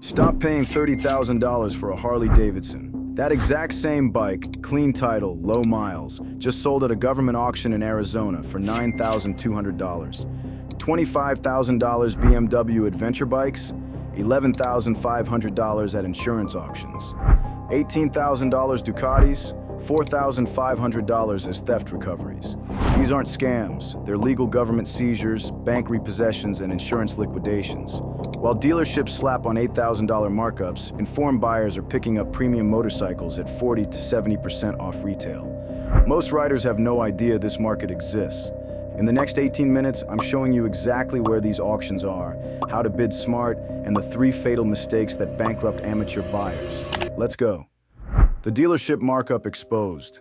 Stop paying $30,000 for a Harley-Davidson. That exact same bike, clean title, low miles, just sold at a government auction in Arizona for $9,200. $25,000 BMW adventure bikes, $11,500 at insurance auctions. $18,000 Ducatis, $4,500 as theft recoveries. These aren't scams, they're legal government seizures, bank repossessions, and insurance liquidations. While dealerships slap on $8,000 markups, informed buyers are picking up premium motorcycles at 40 to 70% off retail. Most riders have no idea this market exists. In the next 18 minutes, I'm showing you exactly where these auctions are, how to bid smart, and the 3 fatal mistakes that bankrupt amateur buyers. Let's go. The dealership markup exposed.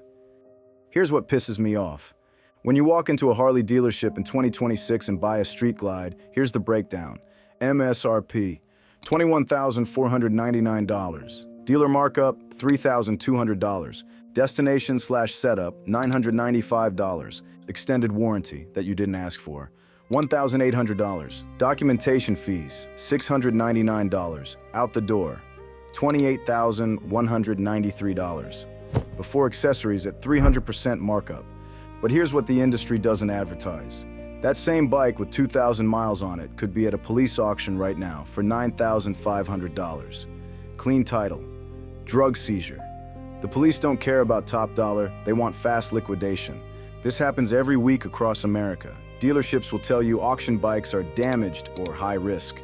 Here's what pisses me off. When you walk into a Harley dealership in 2026 and buy a Street Glide, here's the breakdown. MSRP, $21,499. Dealer markup, $3,200. Destination/setup, $995. Extended warranty that you didn't ask for, $1,800. Documentation fees, $699. Out the door, $28,193. Before accessories at 300% markup. But here's what the industry doesn't advertise. That same bike with 2,000 miles on it could be at a police auction right now for $9,500. Clean title. Drug seizure. The police don't care about top dollar, they want fast liquidation. This happens every week across America. Dealerships will tell you auction bikes are damaged or high risk.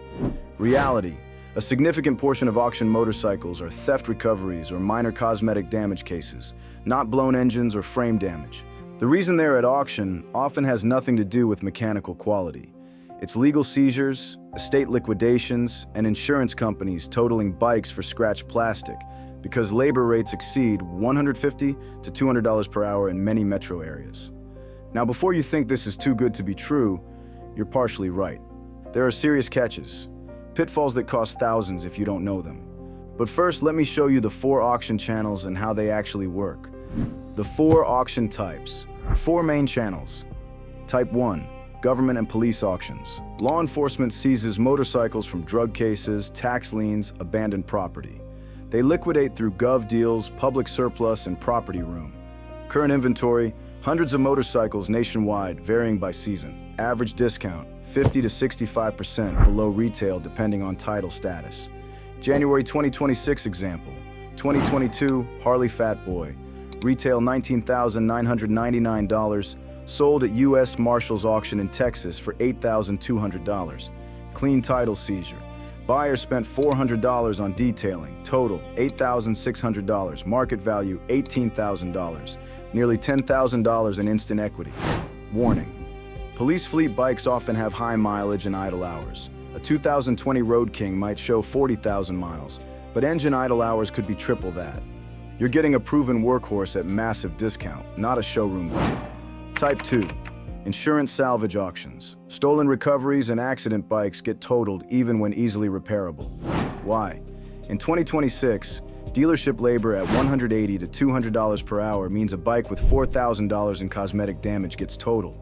Reality. A significant portion of auction motorcycles are theft recoveries or minor cosmetic damage cases, not blown engines or frame damage. The reason they're at auction often has nothing to do with mechanical quality. It's legal seizures, estate liquidations, and insurance companies totaling bikes for scratched plastic because labor rates exceed $150 to $200 per hour in many metro areas. Now, before you think this is too good to be true, you're partially right. There are serious catches, pitfalls that cost thousands if you don't know them. But first, let me show you the 4 auction channels and how they actually work. The 4 auction types. 4 main channels. Type 1, government and police auctions. Law enforcement seizes motorcycles from drug cases, tax liens, abandoned property. They liquidate through GovDeals, public surplus, and property room. Current inventory, hundreds of motorcycles nationwide, varying by season. Average discount, 50 to 65% below retail depending on title status. January 2026 example, 2022 Harley Fat Boy. Retail $19,999, sold at U.S. Marshals auction in Texas for $8,200. Clean title seizure. Buyer spent $400 on detailing, total $8,600, market value $18,000, nearly $10,000 in instant equity. Warning. Police fleet bikes often have high mileage and idle hours. A 2020 Road King might show 40,000 miles, but engine idle hours could be triple that. You're getting a proven workhorse at massive discount, not a showroom bike. Type 2, insurance salvage auctions. Stolen recoveries and accident bikes get totaled even when easily repairable. Why? In 2026, dealership labor at $180 to $200 per hour means a bike with $4,000 in cosmetic damage gets totaled.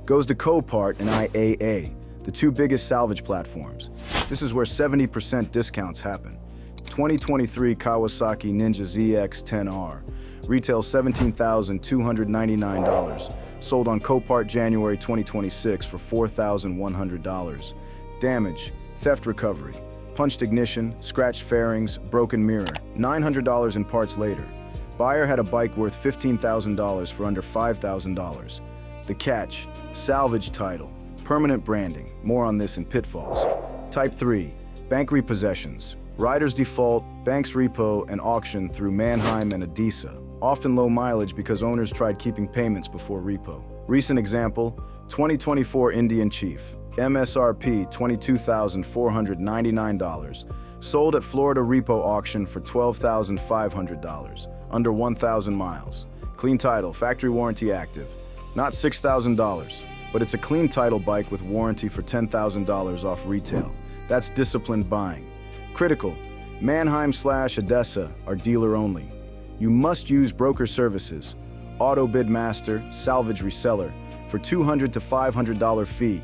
Goes to Copart and IAA, the 2 biggest salvage platforms. This is where 70% discounts happen. 2023 Kawasaki Ninja ZX-10R, retail $17,299, sold on Copart January 2026 for $4,100. Damage, theft recovery, punched ignition, scratched fairings, broken mirror, $900 in parts later. Buyer had a bike worth $15,000 for under $5,000. The catch, salvage title, permanent branding, more on this in pitfalls. Type 3, bank repossessions. Riders default, banks repo, and auction through Manheim and Adisa, often low mileage because owners tried keeping payments before repo. Recent example, 2024 Indian Chief, MSRP $22,499, sold at Florida repo auction for $12,500, under 1,000 miles. Clean title, factory warranty active. Not $6,000, but it's a clean title bike with warranty for $10,000 off retail. That's disciplined buying. Critical, Manheim/Odessa are dealer only. You must use broker services, Auto Bid Master, Salvage Reseller, for $200 to $500 fee.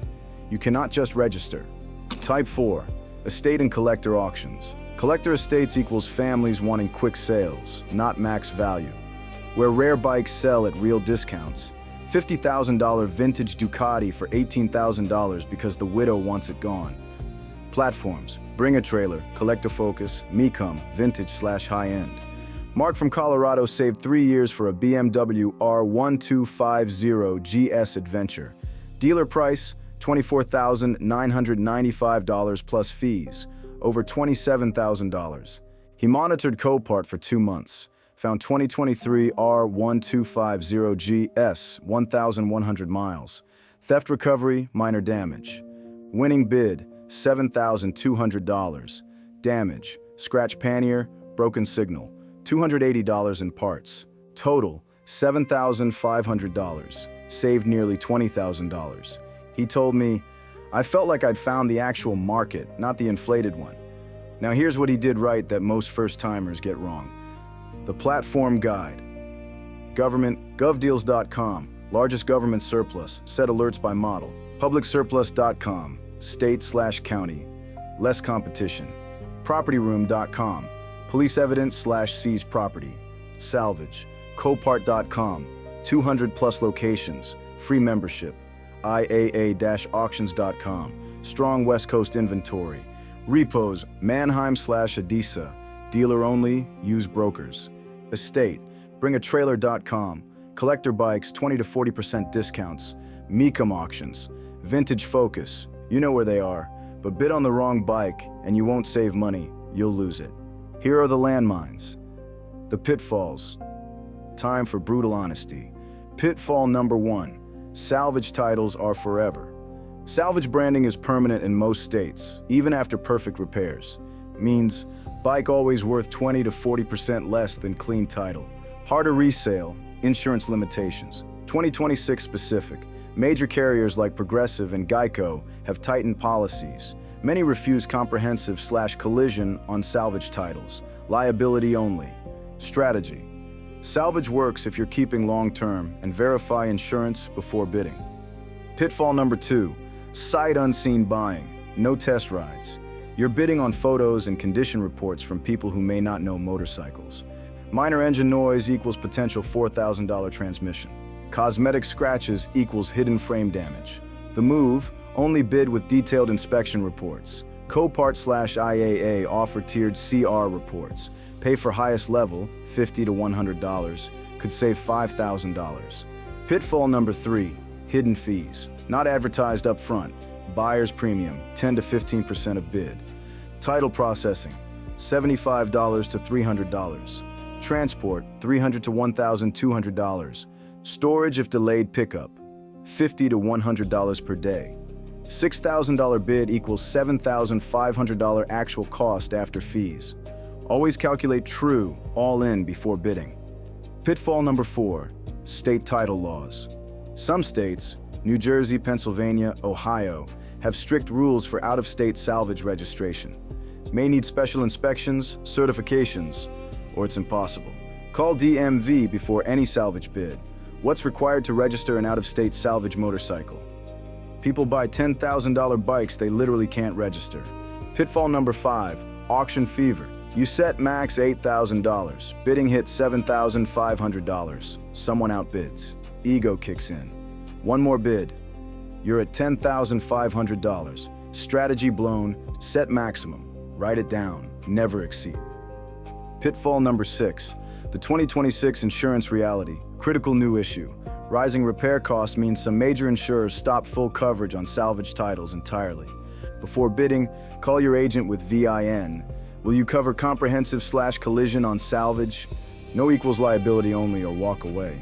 You cannot just register. Type 4, estate and collector auctions. Collector estates equals families wanting quick sales, not max value. Where rare bikes sell at real discounts, $50,000 vintage Ducati for $18,000 because the widow wants it gone. Platforms, Bring a Trailer, Collector Focus, Mecum, vintage/high-end. Mark from Colorado saved 3 years for a BMW R1250 GS Adventure. Dealer price, $24,995 plus fees, over $27,000. He monitored Copart for 2 months, found 2023 R1250 GS, 1,100 miles. Theft recovery, minor damage. Winning bid, $7,200. Damage, scratch pannier, broken signal, $280 in parts. Total, $7,500. Saved nearly $20,000. He told me, I felt like I'd found the actual market, not the inflated one. Now here's what he did right that most first-timers get wrong. The Platform Guide. Government, GovDeals.com, largest government surplus, set alerts by model. PublicSurplus.com, state/county, less competition. PropertyRoom.com, police evidence/seized property. Salvage. Copart.com, 200 plus locations, free membership. IAA-auctions.com, strong West Coast inventory. Repos, Manheim/Adisa, dealer only, use brokers. Estate, bringatrailer.com, collector bikes 20 to 40% discounts. Mecum auctions, vintage focus, you know where they are, but bid on the wrong bike and you won't save money, you'll lose it. Here are the landmines. The pitfalls. Time for brutal honesty. Pitfall number 1. Salvage titles are forever. Salvage branding is permanent in most states, even after perfect repairs. Means bike always worth 20 to 40% less than clean title. Harder resale, insurance limitations. 2026 specific. Major carriers like Progressive and Geico have tightened policies. Many refuse comprehensive/collision on salvage titles. Liability only. Strategy. Salvage works if you're keeping long-term and verify insurance before bidding. Pitfall number 2, sight unseen buying, no test rides. You're bidding on photos and condition reports from people who may not know motorcycles. Minor engine noise equals potential $4,000 transmission. Cosmetic scratches equals hidden frame damage. The move, only bid with detailed inspection reports. Copart/IAA offer tiered CR reports. Pay for highest level, $50 to $100, could save $5,000. Pitfall number 3, hidden fees. Not advertised up front. Buyer's premium, 10 to 15% of bid. Title processing, $75 to $300. Transport, $300 to $1,200. Storage if delayed pickup, $50 to $100 per day. $6,000 bid equals $7,500 actual cost after fees. Always calculate true, all in before bidding. Pitfall number 4, state title laws. Some states, New Jersey, Pennsylvania, Ohio, have strict rules for out-of-state salvage registration. May need special inspections, certifications, or it's impossible. Call DMV before any salvage bid. What's required to register an out-of-state salvage motorcycle? People buy $10,000 bikes they literally can't register. Pitfall number 5, auction fever. You set max $8,000. Bidding hits $7,500. Someone outbids. Ego kicks in. One more bid. You're at $10,500. Strategy blown. Set maximum. Write it down. Never exceed. Pitfall number 6. The 2026 insurance reality. Critical new issue. Rising repair costs means some major insurers stop full coverage on salvage titles entirely. Before bidding, call your agent with VIN. Will you cover comprehensive/collision on salvage? No equals liability only or walk away.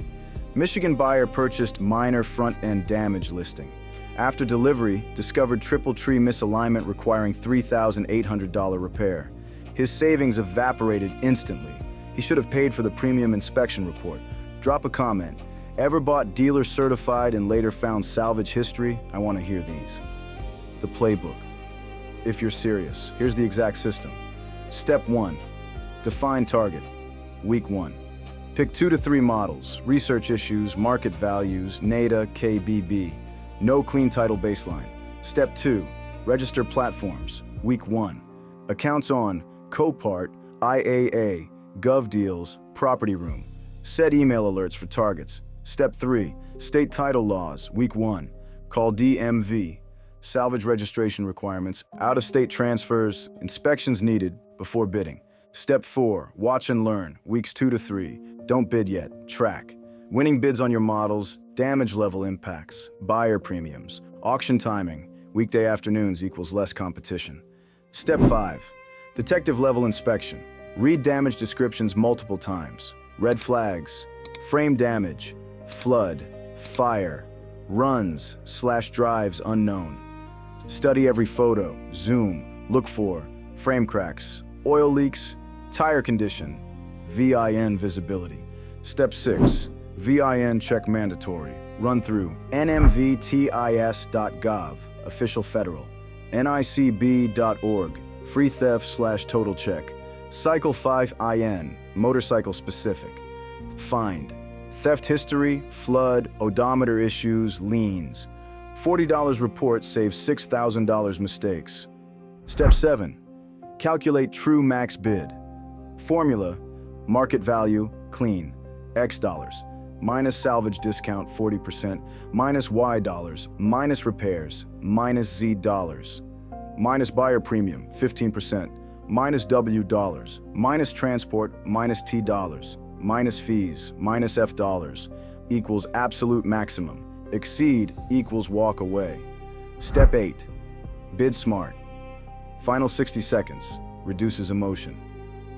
Michigan buyer purchased minor front-end damage listing. After delivery, discovered triple tree misalignment requiring $3,800 repair. His savings evaporated instantly. He should have paid for the premium inspection report. Drop a comment. Ever bought dealer certified and later found salvage history? I want to hear these. The playbook. If you're serious, here's the exact system. Step 1. Define target. Week 1. Pick 2 to 3 models, research issues, market values, NADA, KBB. No clean title baseline. Step 2. Register platforms. Week 1. Accounts on, Copart, IAA, GovDeals, Property Room. Set email alerts for targets. Step 3. State title laws, Week 1. Call DMV. Salvage registration requirements, out-of-state transfers, inspections needed before bidding. Step 4. Watch and learn, Weeks 2 to 3. Don't bid yet, track. Winning bids on your models, damage level impacts, buyer premiums, auction timing, weekday afternoons equals less competition. Step 5. Detective level inspection. Read damage descriptions multiple times. Red flags, frame damage, flood, fire, runs/drives unknown. Study every photo, zoom, look for frame cracks, oil leaks, tire condition, VIN visibility. Step 6. VIN check mandatory. Run through nmvtis.gov, official federal, nicb.org, free theft/total check, Cycle 5 IN, motorcycle specific. Find theft history, flood, odometer issues, liens. $40 report saves $6,000 mistakes. Step 7. Calculate true max bid. Formula, market value, clean, X dollars, minus salvage discount 40%, minus Y dollars, minus repairs, minus Z dollars, minus buyer premium 15%, minus W dollars, minus transport, minus T dollars, minus fees, minus F dollars, equals absolute maximum. Exceed equals walk away. Step 8. Bid smart. Final 60 seconds. Reduces emotion.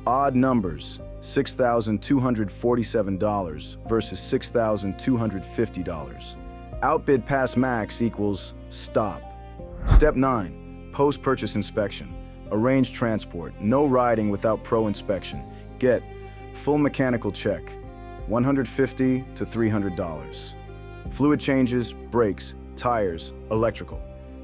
Odd numbers. $6,247 versus $6,250. Outbid past max equals stop. Step 9. Post-purchase inspection. Arrange transport. No riding without pro inspection. Get full mechanical check. $150 to $300. Fluid changes, brakes, tires, electrical.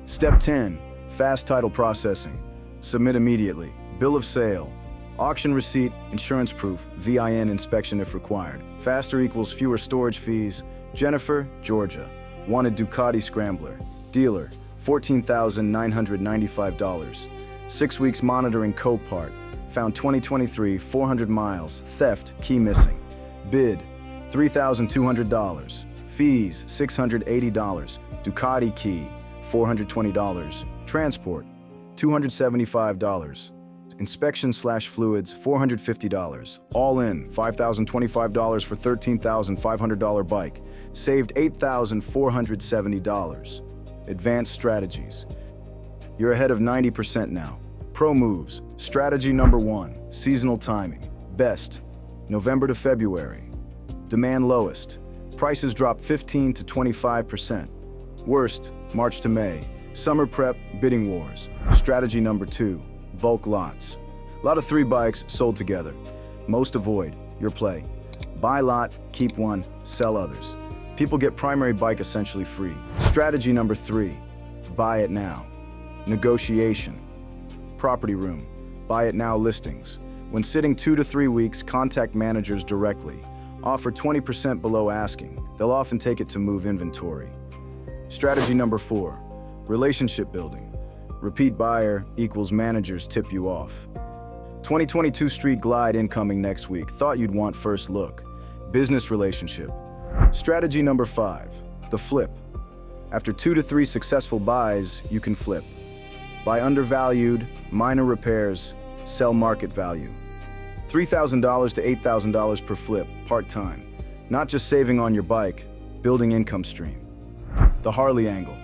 Step 10. Fast title processing. Submit immediately. Bill of sale. Auction receipt, insurance proof, VIN inspection if required. Faster equals fewer storage fees. Jennifer, Georgia. Wanted Ducati Scrambler. Dealer, $14,995. 6 weeks monitoring Copart. Found 2023, 400 miles. Theft, key missing. Bid, $3,200. Fees, $680. Ducati key, $420. Transport, $275. Inspection/fluids, $450. All in, $5,025 for $13,500 bike. Saved $8,470. Advanced strategies. You're ahead of 90% now. Pro moves. Strategy number 1, seasonal timing. Best, November to February. Demand lowest. Prices drop 15 to 25%. Worst, March to May. Summer prep, bidding wars. Strategy number 2, bulk lots. Lot of 3 bikes sold together. Most avoid, your play. Buy lot, keep one, sell others. People get primary bike essentially free. Strategy number 3, buy it now. Negotiation. Property room, buy it now listings. When sitting 2 to 3 weeks, contact managers directly. Offer 20% below asking. They'll often take it to move inventory. Strategy number 4, relationship building. Repeat buyer equals managers tip you off. 2022 Street Glide incoming next week. Thought you'd want first look. Business relationship. Strategy number 5, the flip. After 2 to 3 successful buys, you can flip. Buy undervalued, minor repairs, sell market value. $3,000 to $8,000 per flip, part-time. Not just saving on your bike, building income stream. The Harley angle.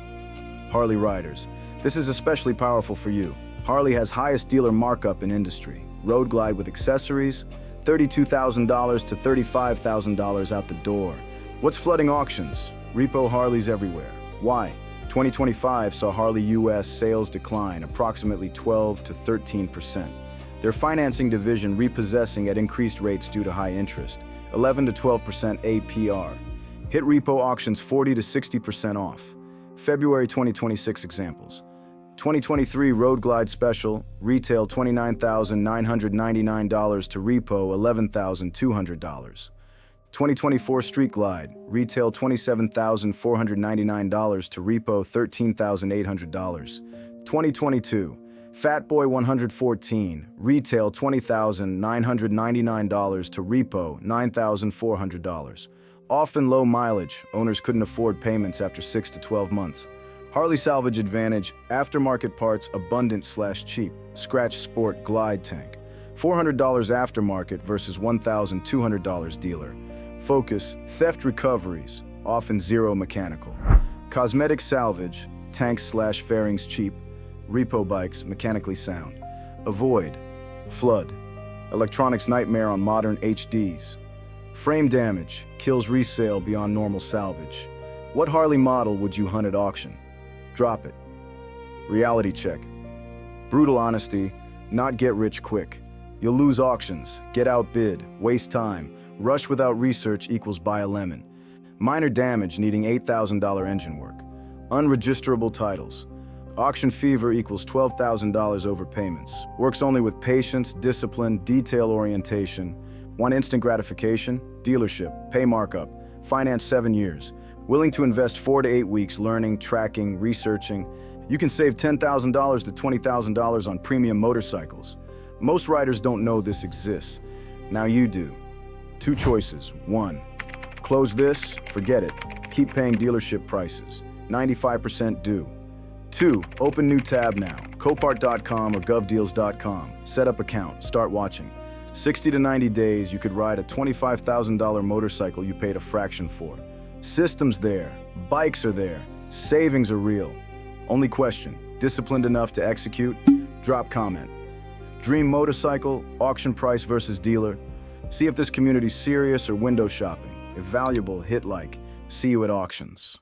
Harley riders. This is especially powerful for you. Harley has highest dealer markup in industry. Road Glide with accessories, $32,000 to $35,000 out the door. What's flooding auctions? Repo Harleys everywhere. Why? 2025 saw Harley US sales decline approximately 12 to 13%. Their financing division repossessing at increased rates due to high interest, 11 to 12% APR. Hit repo auctions 40 to 60% off. February 2026 examples. 2023 Road Glide Special, retail $29,999 to repo $11,200. 2024 Street Glide, retail $27,499 to repo $13,800. 2022 Fatboy 114, retail $20,999 to repo $9,400. Often low mileage, owners couldn't afford payments after 6 to 12 months. Harley Salvage Advantage, aftermarket parts abundant/cheap, scratch sport glide tank. $400 aftermarket versus $1,200 dealer. Focus, theft recoveries, often zero mechanical. Cosmetic salvage, tanks/fairings cheap, repo bikes mechanically sound. Avoid, flood, electronics nightmare on modern HDs. Frame damage, kills resale beyond normal salvage. What Harley model would you hunt at auction? Drop it. Reality check. Brutal honesty, not get rich quick. You'll lose auctions, get outbid, waste time. Rush without research equals buy a lemon. Minor damage needing $8,000 engine work. Unregisterable titles. Auction fever equals $12,000 overpayments. Works only with patience, discipline, detail orientation. Want instant gratification? Dealership, pay markup, finance 7 years. Willing to invest 4 to 8 weeks learning, tracking, researching. You can save $10,000 to $20,000 on premium motorcycles. Most riders don't know this exists. Now you do. 2 choices. 1. Close this, forget it. Keep paying dealership prices. 95% due. 2. Open new tab now. Copart.com or GovDeals.com. Set up account. Start watching. 60 to 90 days, you could ride a $25,000 motorcycle you paid a fraction for. Systems there. Bikes are there. Savings are real. Only question, disciplined enough to execute? Drop comment. Dream motorcycle, auction price versus dealer. See if this community's serious or window shopping. If valuable, hit like. See you at auctions.